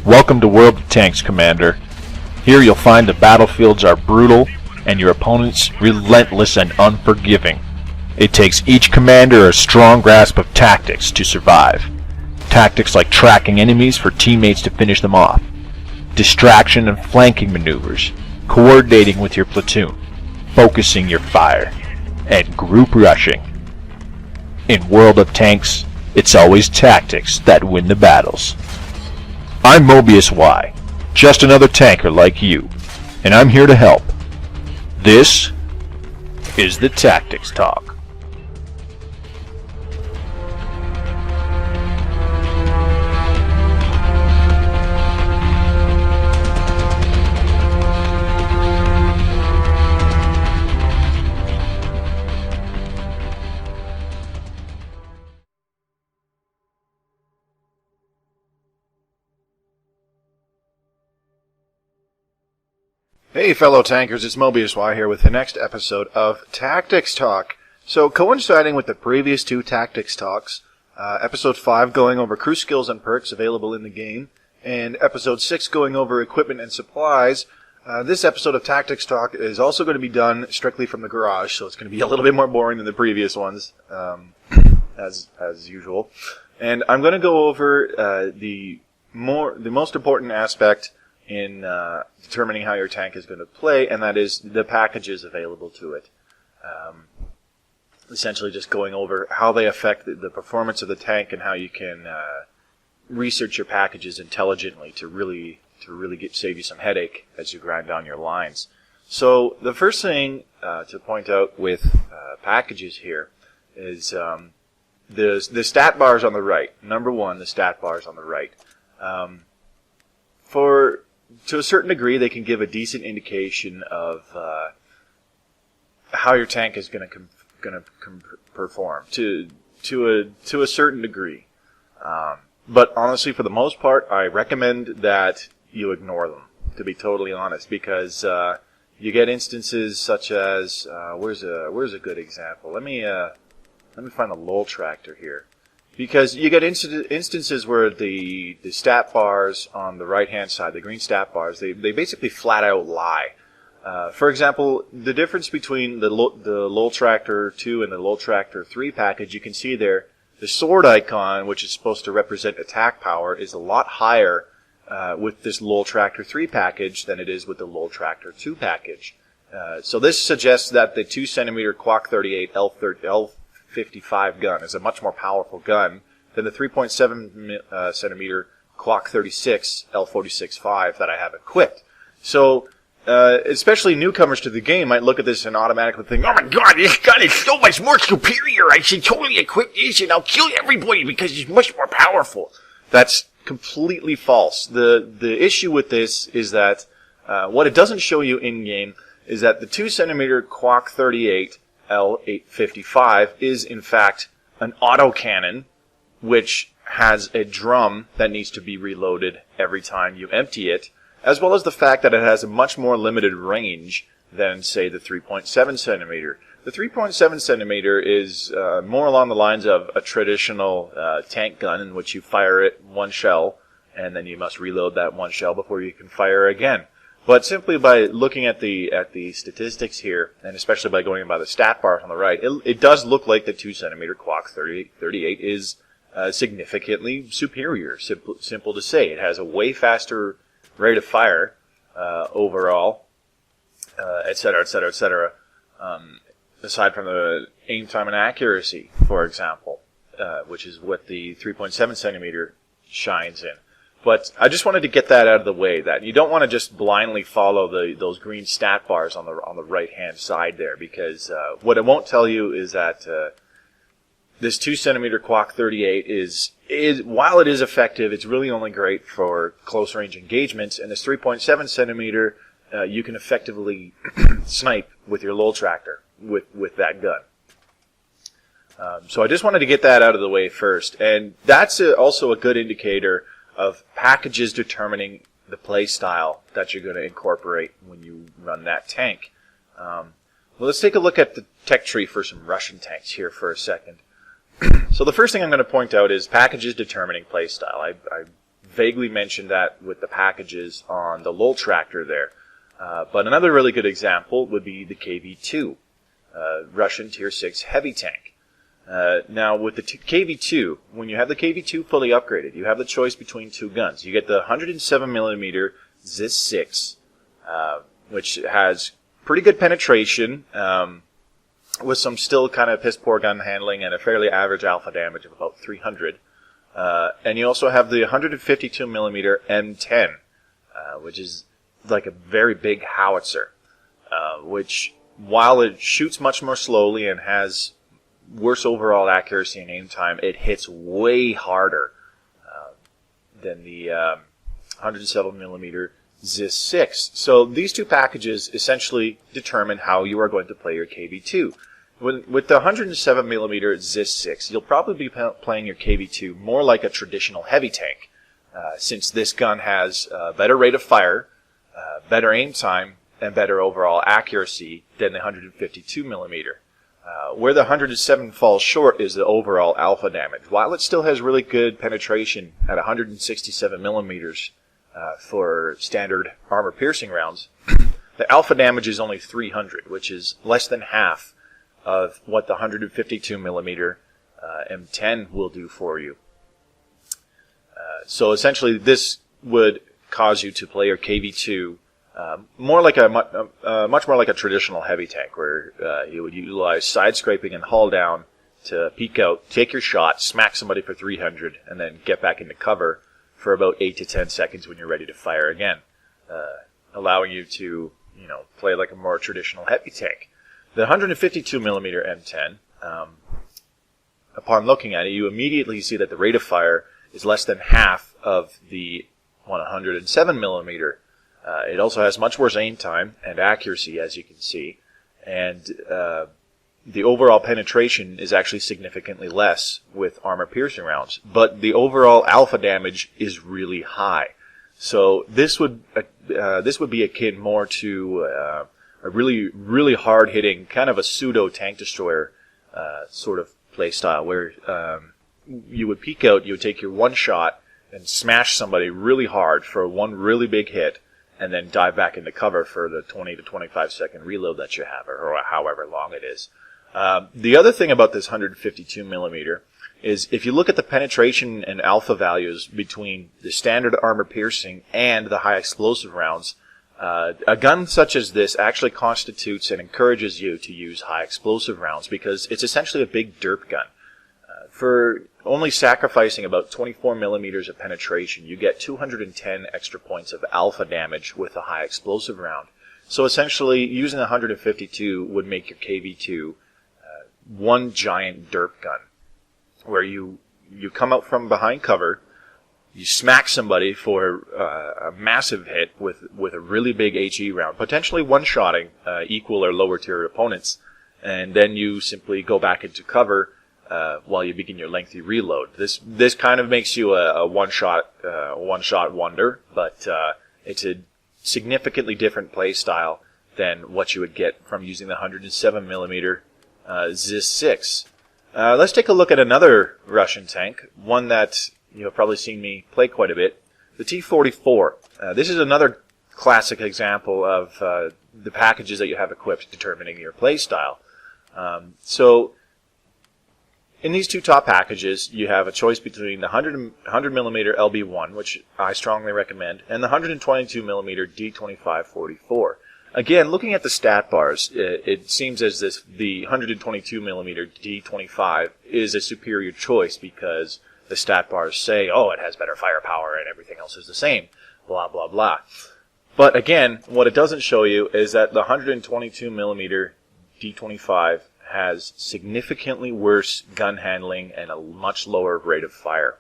Welcome to World of Tanks, Commander. Here you'll find the battlefields are brutal and your opponents relentless and unforgiving. It takes each commander a strong grasp of tactics to survive. Tactics like tracking enemies for teammates to finish them off, distraction and flanking maneuvers, coordinating with your platoon, focusing your fire, and group rushing. In World of Tanks, it's always tactics that win the battles. I'm Mobius Y, just another tanker like you, and I'm here to help. This is the Tactics Talk. Hey fellow tankers, it's Mobius Y here with the next episode of Tactics Talk. So coinciding with the previous two Tactics Talks, episode 5 going over crew skills and perks available in the game, and episode 6 going over equipment and supplies, this episode of Tactics Talk is also going to be done strictly from the garage, so it's going to be a little bit more boring than the previous ones, as usual. And I'm going to go over the most important aspect in determining how your tank is going to play, and that is the packages available to it. Essentially just going over how they affect the performance of the tank and how you can research your packages intelligently to really save you some headache as you grind down your lines. So the first thing to point out with packages here is the stat bars on the right. Number one, the stat bars on the right. To a certain degree, they can give a decent indication of how your tank is going to perform to a certain degree. But honestly, for the most part, I recommend that you ignore them. To be totally honest, because you get instances such as where's a good example? Let me find a lull tractor here. Because you get instances where the stat bars on the right-hand side, the green stat bars, they basically flat-out lie. For example, the difference between the Lull Tractor 2 and the Lull Tractor 3 package, you can see there, the sword icon, which is supposed to represent attack power, is a lot higher with this Lull Tractor 3 package than it is with the Lull Tractor 2 package. So this suggests that the 2cm Quack 38 L55 gun is a much more powerful gun than the 3.7 centimeter Quack 36 L46-5 that I have equipped. So, especially newcomers to the game might look at this and automatically think, "Oh my God, this gun is so much more superior! I should totally equip this and I'll kill everybody because it's much more powerful." That's completely false. The issue with this is that what it doesn't show you in game is that the 2cm Quack 38 L855 is in fact an autocannon which has a drum that needs to be reloaded every time you empty it, as well as the fact that it has a much more limited range than, say, the 3.7 centimeter. The 3.7 centimeter is more along the lines of a traditional tank gun in which you fire it one shell and then you must reload that one shell before you can fire again. But simply by looking at the statistics here, and especially by going by the stat bars on the right, it does look like the 2cm Quack 38 is significantly superior. Simple to say. It has a way faster rate of fire overall, etc., etc., etc. Aside from the aim time and accuracy, for example, which is what the 3.7 centimeter shines in. But I just wanted to get that out of the way, that you don't want to just blindly follow those green stat bars on the right-hand side there, because what it won't tell you is that this 2cm Quack 38 is while it is effective, it's really only great for close-range engagements, and this 3.7 centimeter you can effectively snipe with your Lull Tractor with that gun. So I just wanted to get that out of the way first, and that's also a good indicator of packages determining the play style that you're going to incorporate when you run that tank. Well, let's take a look at the tech tree for some Russian tanks here for a second. So the first thing I'm going to point out is packages determining playstyle. I vaguely mentioned that with the packages on the Lowell tractor there. But another really good example would be the KV-2, Russian Tier 6 heavy tank. Now, with the KV-2, when you have the KV-2 fully upgraded, you have the choice between two guns. You get the 107mm ZIS-6, which has pretty good penetration, with some still kind of piss-poor gun handling and a fairly average alpha damage of about 300. And you also have the 152mm M10, which is like a very big howitzer, which, while it shoots much more slowly and has worse overall accuracy and aim time, it hits way harder than the 107mm ZIS-6. So these two packages essentially determine how you are going to play your KV-2. With the 107mm ZIS-6, you'll probably be playing your KV-2 more like a traditional heavy tank, since this gun has a better rate of fire, better aim time, and better overall accuracy than the 152mm. Where the 107 falls short is the overall alpha damage. While it still has really good penetration at 167 millimeters for standard armor-piercing rounds, the alpha damage is only 300, which is less than half of what the 152mm M10 will do for you. So essentially, this would cause you to play your KV-2 more like much more like a traditional heavy tank, where you would utilize side scraping and hull down to peek out, take your shot, smack somebody for 300, and then get back into cover for about 8 to 10 seconds when you're ready to fire again, allowing you to, play like a more traditional heavy tank. The 152mm M10, upon looking at it, you immediately see that the rate of fire is less than half of the 107mm. It also has much worse aim time and accuracy, as you can see, and the overall penetration is actually significantly less with armor-piercing rounds, but the overall alpha damage is really high. So this would be akin more to a really, really hard-hitting, kind of a pseudo-tank destroyer sort of play style, where you would peek out, you would take your one shot and smash somebody really hard for one really big hit, and then dive back into cover for the 20 to 25 second reload that you have, or however long it is. The other thing about this 152mm is if you look at the penetration and alpha values between the standard armor piercing and the high explosive rounds, a gun such as this actually constitutes and encourages you to use high explosive rounds, because it's essentially a big derp gun. For only sacrificing about 24 millimeters of penetration, you get 210 extra points of alpha damage with a high explosive round. So essentially, using 152 would make your KV-2 one giant derp gun, where you come out from behind cover, you smack somebody for a massive hit with a really big HE round, potentially one-shotting equal or lower tier opponents, and then you simply go back into cover while you begin your lengthy reload. This kind of makes you a one-shot wonder, but it's a significantly different play style than what you would get from using the 107mm ZIS-6. Let's take a look at another Russian tank, one that you have probably seen me play quite a bit, the T-44. This is another classic example of the packages that you have equipped determining your play style. So in these two top packages, you have a choice between the 100mm LB1, which I strongly recommend, and the 122mm D2544. Again, looking at the stat bars, it seems as if the 122mm D25 is a superior choice, because the stat bars say, oh, it has better firepower and everything else is the same, blah, blah, blah. But again, what it doesn't show you is that the 122mm D25 has significantly worse gun handling and a much lower rate of fire,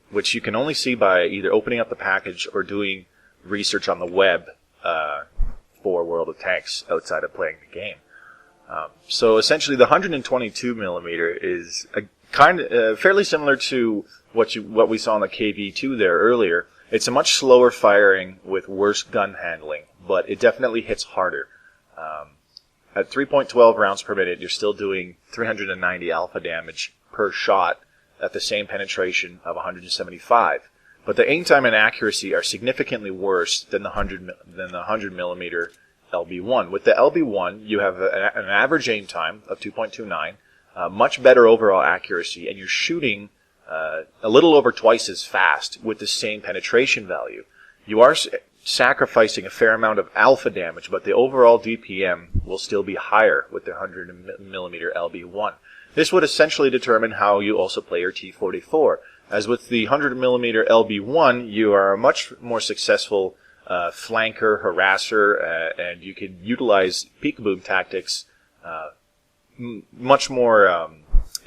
which you can only see by either opening up the package or doing research on the web for World of Tanks outside of playing the game. So essentially, the 122mm is a fairly similar to what we saw in the KV-2 there earlier. It's a much slower firing with worse gun handling, but it definitely hits harder. At 3.12 rounds per minute, you're still doing 390 alpha damage per shot, at the same penetration of 175. But the aim time and accuracy are significantly worse than the 100 millimeter LB1. With the LB1, you have an average aim time of 2.29, much better overall accuracy, and you're shooting a little over twice as fast with the same penetration value. You are sacrificing a fair amount of alpha damage, but the overall DPM will still be higher with the 100 millimeter LB1. This would essentially determine how you also play your T44. As with the 100 millimeter LB1, you are a much more successful flanker, harasser, and you can utilize peek-a-boom tactics much more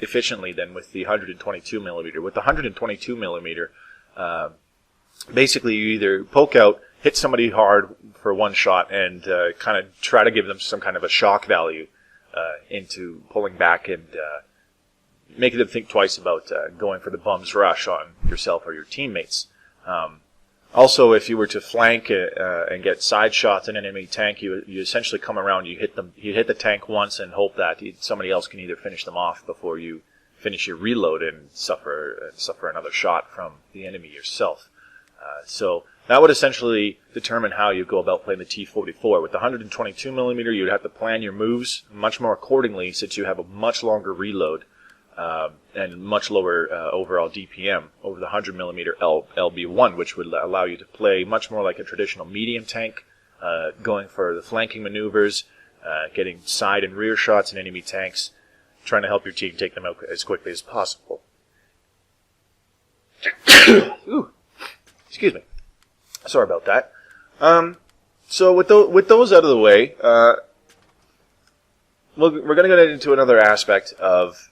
efficiently than with the 122 millimeter. With the 122 millimeter, basically you either poke out, hit somebody hard for one shot, and kind of try to give them some kind of a shock value into pulling back and making them think twice about going for the bum's rush on yourself or your teammates. Also, if you were to flank and get side shots in an enemy tank, you essentially come around, you hit the tank once and hope that somebody else can either finish them off before you finish your reload and suffer another shot from the enemy yourself. So that would essentially determine how you go about playing the T44. With the 122 millimeter, you'd have to plan your moves much more accordingly, since you have a much longer reload and much lower overall DPM over the 100 millimeter LB1, which would allow you to play much more like a traditional medium tank, going for the flanking maneuvers, getting side and rear shots in enemy tanks, trying to help your team take them out as quickly as possible. Ooh. Excuse me. Sorry about that. So with those out of the way, we're going to get into another aspect of.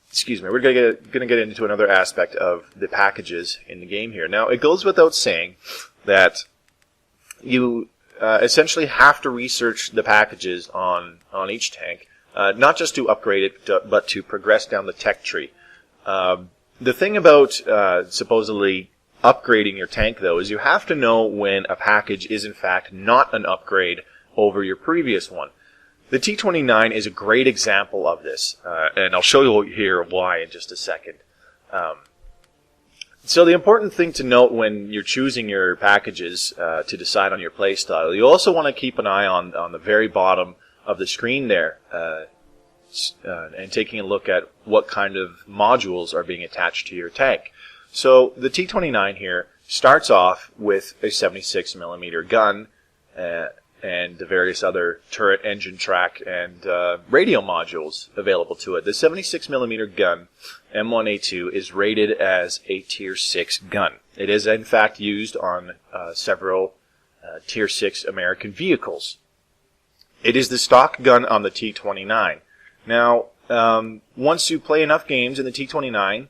Excuse me. We're going to get into another aspect of the packages in the game here. Now, it goes without saying that you essentially have to research the packages on each tank, not just to upgrade it, but to progress down the tech tree. The thing about supposedly upgrading your tank, though, is you have to know when a package is in fact not an upgrade over your previous one. The T29 is a great example of this, and I'll show you here why in just a second. So the important thing to note when you're choosing your packages to decide on your playstyle, you also want to keep an eye on the very bottom of the screen there, and taking a look at what kind of modules are being attached to your tank. So the T29 here starts off with a 76 millimeter gun and the various other turret, engine track, and radio modules available to it. The 76 millimeter gun, M1A2, is rated as a Tier 6 gun. It is in fact used on several Tier 6 American vehicles. It is the stock gun on the T29. Now, once you play enough games in the T29,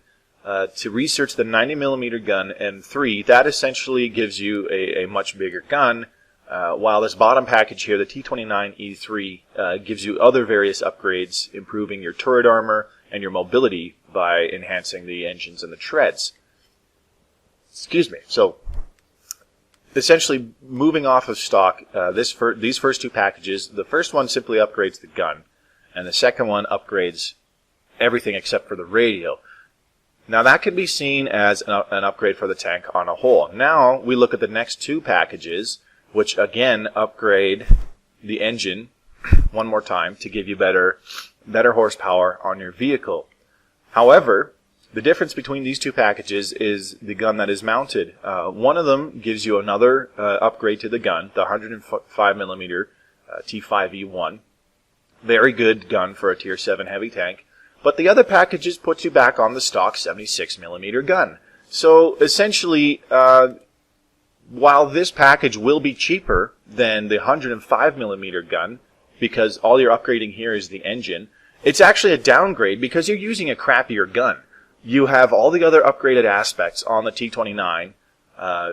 to research the 90mm gun M3, that essentially gives you a much bigger gun, while this bottom package here, the T29E3, gives you other various upgrades, improving your turret armor and your mobility by enhancing the engines and the treads. Excuse me. So, essentially, moving off of stock, these first two packages, the first one simply upgrades the gun, and the second one upgrades everything except for the radio. Now that can be seen as an upgrade for the tank on a whole. Now we look at the next two packages, which again upgrade the engine one more time to give you better horsepower on your vehicle. However, the difference between these two packages is the gun that is mounted. One of them gives you another upgrade to the gun, the 105mm T5E1. Very good gun for a Tier 7 heavy tank. But the other packages puts you back on the stock 76mm gun. So essentially, while this package will be cheaper than the 105mm gun, because all you're upgrading here is the engine, it's actually a downgrade because you're using a crappier gun. You have all the other upgraded aspects on the T29.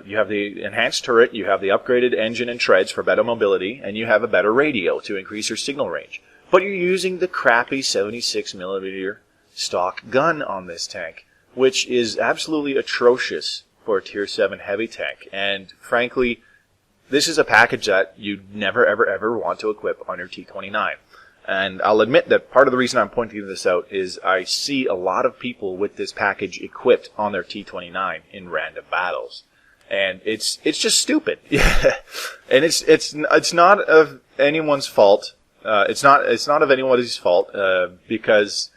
You have the enhanced turret, you have the upgraded engine and treads for better mobility, and you have a better radio to increase your signal range. But you're using the crappy 76mm stock gun on this tank, which is absolutely atrocious for a Tier 7 heavy tank. And frankly, this is a package that you'd never, ever, ever want to equip on your T29. And I'll admit that part of the reason I'm pointing this out is I see a lot of people with this package equipped on their T-29 in random battles. And it's just stupid. And it's not of anyone's fault. It's not of anyone's fault, because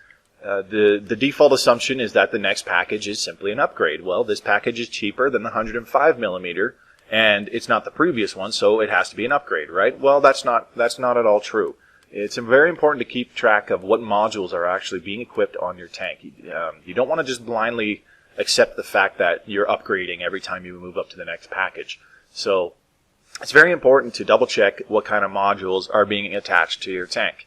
the default assumption is that the next package is simply an upgrade. Well, this package is cheaper than the 105 millimeter, and it's not the previous one, so it has to be an upgrade, right? Well, that's not at all true. It's very important to keep track of what modules are actually being equipped on your tank. You don't want to just blindly accept the fact that you're upgrading every time you move up to the next package. So it's very important to double check what kind of modules are being attached to your tank.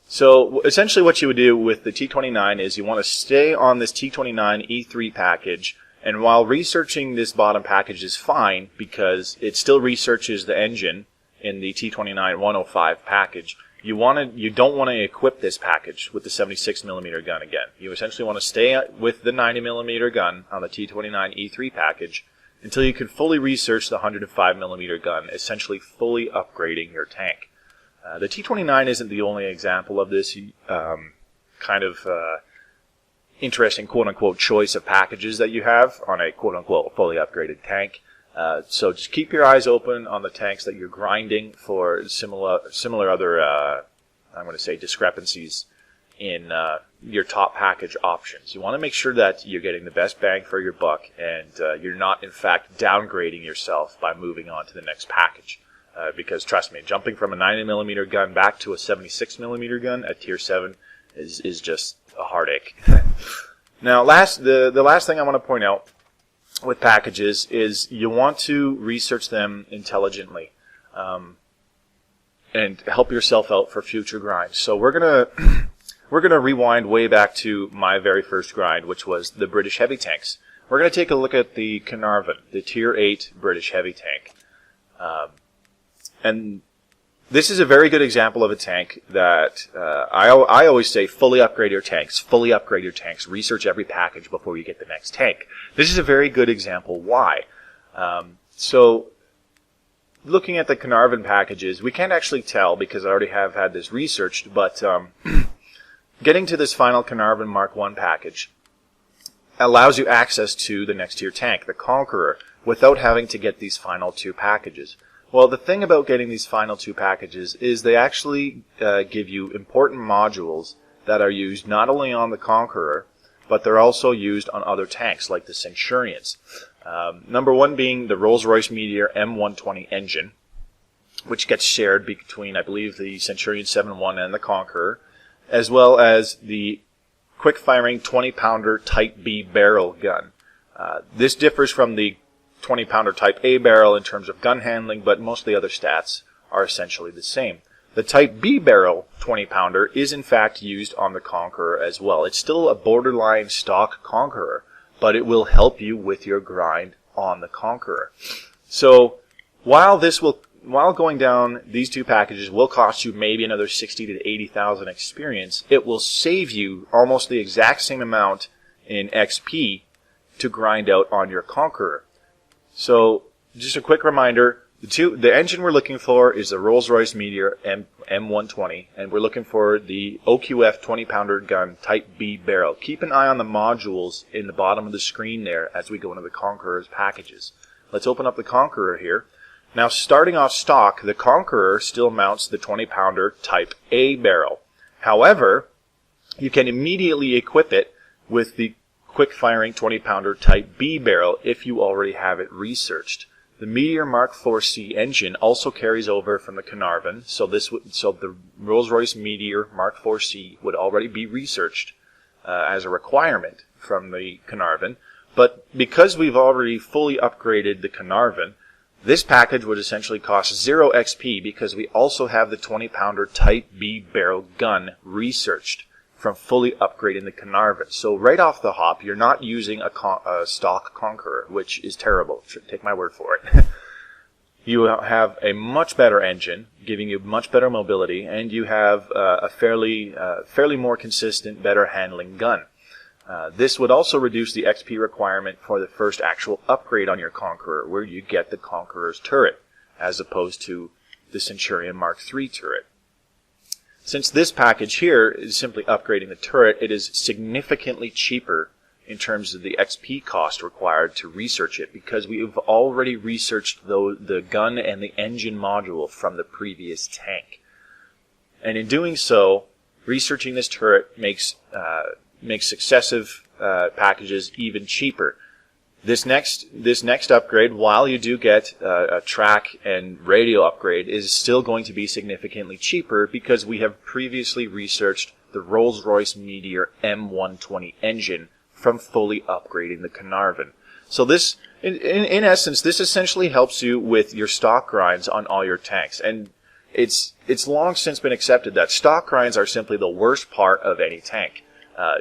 So essentially what you would do with the T-29 is you want to stay on this T-29 E3 package, and while researching this bottom package is fine because it still researches the engine in the T-29 105 package, you don't want to equip this package with the 76mm gun again. You essentially want to stay with the 90mm gun on the T-29 E3 package until you can fully research the 105mm gun, essentially fully upgrading your tank. The T-29 isn't the only example of this kind of interesting quote-unquote choice of packages that you have on a quote-unquote fully upgraded tank. So just keep your eyes open on the tanks that you're grinding for similar other, I'm going to say, discrepancies in your top package options. You want to make sure that you're getting the best bang for your buck, and you're not, in fact, downgrading yourself by moving on to the next package. Because trust me, jumping from a 90mm gun back to a 76mm gun at Tier 7 is just a heartache. Now, the last thing I want to point out with packages is you want to research them intelligently and help yourself out for future grinds. So we're gonna rewind way back to my very first grind, which was the British heavy tanks. We're gonna take a look at the Carnarvon, the Tier 8 British heavy tank. And this is a very good example of a tank that I always say fully upgrade your tanks. Fully upgrade your tanks. Research every package before you get the next tank. This is a very good example. Why? So looking at the Carnarvon packages, we can't actually tell because I already have had this researched, but getting to this final Carnarvon Mark 1 package allows you access to the next tier tank, the Conqueror, without having to get these final two packages. Well, the thing about getting these final two packages is they actually give you important modules that are used not only on the Conqueror, but they're also used on other tanks like the Centurions. Number one being the Rolls-Royce Meteor M120 engine, which gets shared between, I believe, the Centurion 7.1 and the Conqueror, as well as the quick-firing 20-pounder Type B barrel gun. This differs from the 20-pounder Type A barrel in terms of gun handling, but most of the other stats are essentially the same. The Type B barrel 20-pounder is in fact used on the Conqueror as well. It's still a borderline stock Conqueror, but it will help you with your grind on the Conqueror. So while going down these two packages will cost you maybe another 60 to 80,000 experience, it will save you almost the exact same amount in XP to grind out on your Conqueror. So, just a quick reminder, the engine we're looking for is the Rolls-Royce Meteor M120, and we're looking for the OQF 20-pounder gun Type B barrel. Keep an eye on the modules in the bottom of the screen there as we go into the Conqueror's packages. Let's open up the Conqueror here. Now, starting off stock, the Conqueror still mounts the 20-pounder Type A barrel. However, you can immediately equip it with the quick-firing 20-pounder Type B barrel if you already have it researched. The Meteor Mark 4C engine also carries over from the Carnarvon, so the Rolls-Royce Meteor Mark 4C would already be researched as a requirement from the Carnarvon. But because we've already fully upgraded the Carnarvon, this package would essentially cost 0 XP because we also have the 20-pounder Type B barrel gun researched from fully upgrading the Carnarvon. So right off the hop, you're not using a stock Conqueror, which is terrible. Take my word for it. You have a much better engine, giving you much better mobility, and you have a fairly more consistent, better handling gun. This would also reduce the XP requirement for the first actual upgrade on your Conqueror, where you get the Conqueror's turret, as opposed to the Centurion Mark III turret. Since this package here is simply upgrading the turret, it is significantly cheaper in terms of the XP cost required to research it, because we've already researched the gun and the engine module from the previous tank. And in doing so, researching this turret makes successive packages even cheaper. This next upgrade, while you do get a track and radio upgrade, is still going to be significantly cheaper because we have previously researched the Rolls-Royce Meteor M120 engine from fully upgrading the Carnarvon. So this, in essence, this essentially helps you with your stock grinds on all your tanks. And it's long since been accepted that stock grinds are simply the worst part of any tank.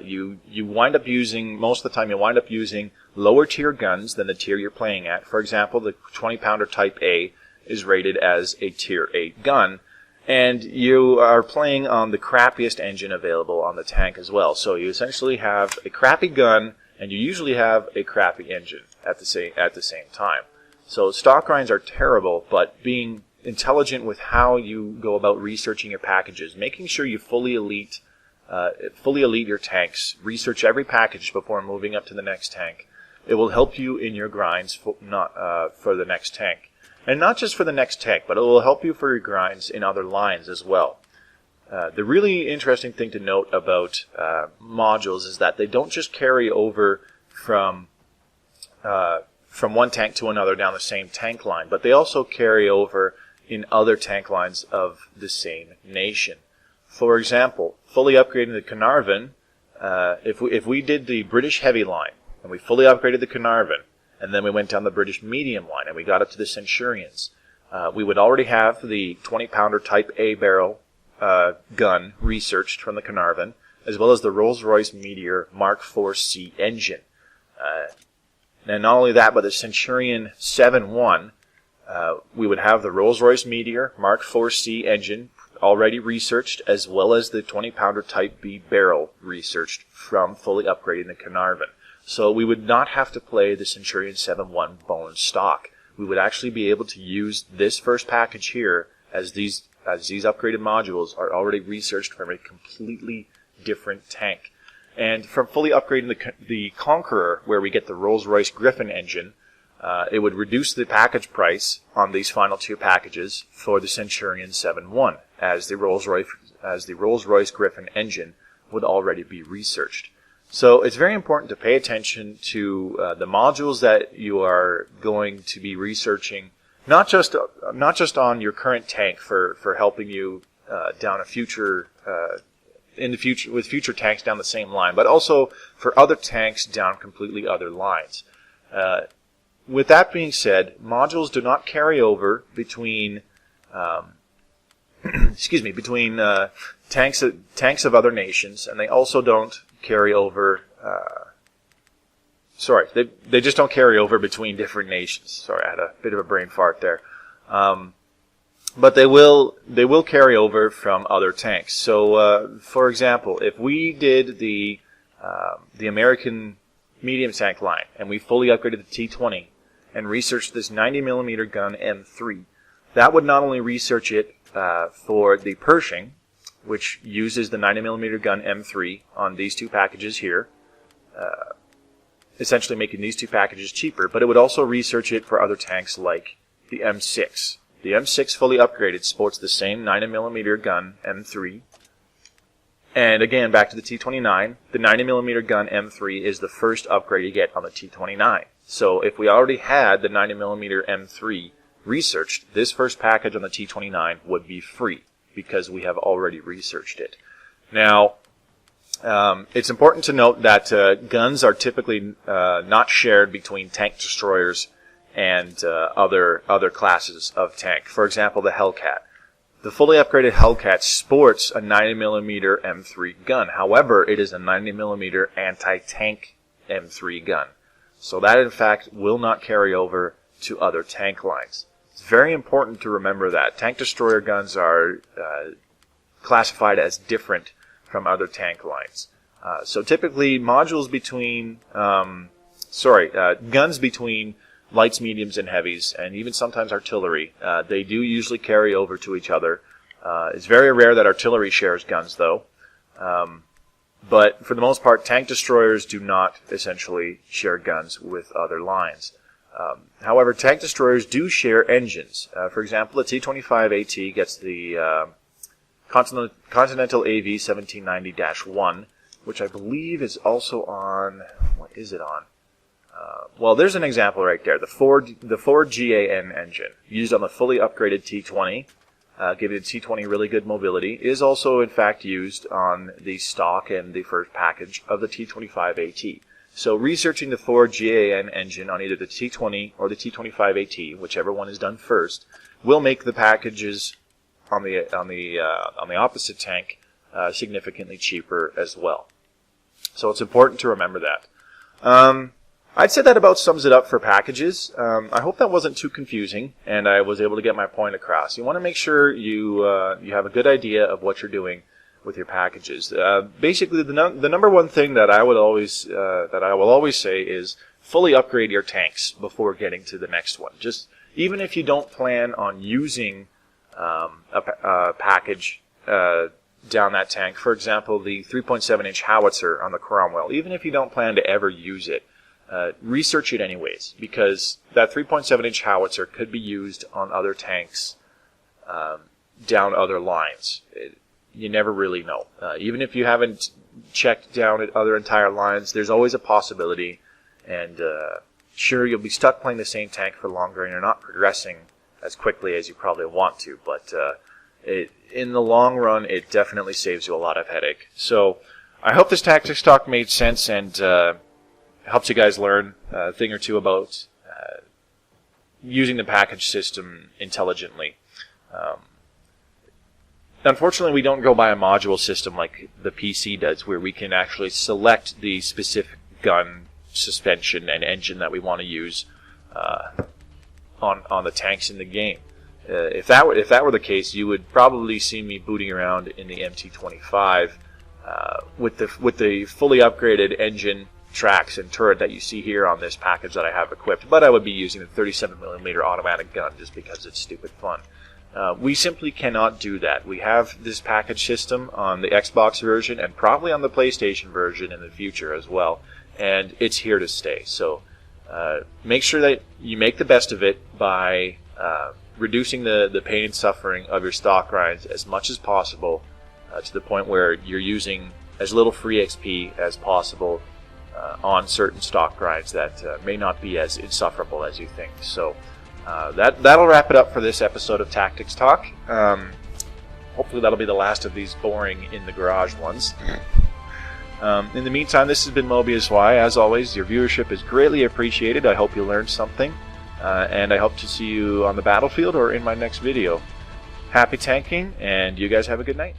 You wind up using, most of the time you wind up using lower tier guns than the tier you're playing at. For example, the 20-pounder Type A is rated as a Tier 8 gun, and you are playing on the crappiest engine available on the tank as well. So you essentially have a crappy gun, and you usually have a crappy engine at the same time. So stock grinds are terrible, but being intelligent with how you go about researching your packages, making sure you fully elite your tanks, research every package before moving up to the next tank. It will help you in your grinds for the next tank. And not just for the next tank, but it will help you for your grinds in other lines as well. The really interesting thing to note about modules is that they don't just carry over from one tank to another down the same tank line, but they also carry over in other tank lines of the same nation. For example, fully upgrading the Carnarvon, if we did the British heavy line, and we fully upgraded the Carnarvon, and then we went down the British medium line, and we got up to the Centurions, we would already have the 20-pounder Type A barrel gun researched from the Carnarvon, as well as the Rolls-Royce Meteor Mark IV-C engine. And not only that, but the Centurion 7-1, we would have the Rolls-Royce Meteor Mark IV-C engine already researched, as well as the 20-pounder Type B barrel researched from fully upgrading the Carnarvon. So we would not have to play the Centurion 7-1 bone stock. We would actually be able to use this first package here, as these upgraded modules are already researched from a completely different tank. And from fully upgrading the Conqueror, where we get the Rolls-Royce Griffin engine, it would reduce the package price on these final two packages for the Centurion 7-1, as the Rolls-Royce Griffin engine would already be researched. So it's very important to pay attention to the modules that you are going to be researching, not just on your current tank for helping you down a future with future tanks down the same line, but also for other tanks down completely other lines. With that being said, modules do not carry over between tanks of other nations, and they also don't carry over. They just don't carry over between different nations. Sorry, I had a bit of a brain fart there. But they will carry over from other tanks. So, for example, if we did the American medium tank line and we fully upgraded the T-20 and researched this 90mm gun M3, that would not only research it for the Pershing, which uses the 90mm gun M3 on these two packages here, essentially making these two packages cheaper, but it would also research it for other tanks like the M6. The M6 fully upgraded sports the same 90mm gun M3. And again, back to the T-29, the 90mm gun M3 is the first upgrade you get on the T-29. So if we already had the 90mm M3 researched, this first package on the T-29 would be free, because we have already researched it. Now, it's important to note that guns are typically not shared between tank destroyers and other classes of tank. For example, the Hellcat. The fully upgraded Hellcat sports a 90mm M3 gun. However, it is a 90mm anti-tank M3 gun. So that, in fact, will not carry over to other tank lines. It's very important to remember that. Tank destroyer guns are classified as different from other tank lines. So typically, modules between, guns between lights, mediums, and heavies, and even sometimes artillery, they do usually carry over to each other It's very rare that artillery shares guns, though. But for the most part, tank destroyers do not essentially share guns with other lines. However, tank destroyers do share engines. For example, the T-25AT gets the Continental AV 1790-1, which I believe is also on... What is it on? Well, there's an example right there. The Ford GAN engine, used on the fully upgraded T-20, giving the T-20 really good mobility, is also in fact used on the stock and the first package of the T-25AT. So researching the Ford GAN engine on either the T-20 or the T-25AT, whichever one is done first, will make the packages on the opposite tank significantly cheaper as well. So it's important to remember that. I'd say that about sums it up for packages. I hope that wasn't too confusing, and I was able to get my point across. You want to make sure you have a good idea of what you're doing with your packages. Basically, the number one thing that I will always say is fully upgrade your tanks before getting to the next one. Just even if you don't plan on using a package down that tank, for example, the 3.7-inch howitzer on the Cromwell. Even if you don't plan to ever use it, research it anyways, because that 3.7-inch howitzer could be used on other tanks down other lines. You never really know. Even if you haven't checked down at other entire lines, there's always a possibility, and sure, you'll be stuck playing the same tank for longer, and you're not progressing as quickly as you probably want to, but in the long run, it definitely saves you a lot of headache. So I hope this tactics talk made sense and helps you guys learn a thing or two about using the package system intelligently. Unfortunately, we don't go by a module system like the PC does, where we can actually select the specific gun, suspension, and engine that we want to use on the tanks in the game. If that were the case, you would probably see me booting around in the MT-25 with the fully upgraded engine, tracks, and turret that you see here on this package that I have equipped. But I would be using the 37mm automatic gun just because it's stupid fun. We simply cannot do that. We have this package system on the Xbox version and probably on the PlayStation version in the future as well, and it's here to stay. So make sure that you make the best of it by reducing the pain and suffering of your stock grinds as much as possible, to the point where you're using as little free XP as possible on certain stock grinds that may not be as insufferable as you think. So that'll wrap it up for this episode of Tactics Talk. Hopefully that'll be the last of these boring in the garage ones. In the meantime, this has been Mobius Y. As always, your viewership is greatly appreciated. I hope you learned something, and I hope to see you on the battlefield or in my next video. Happy tanking, and you guys have a good night.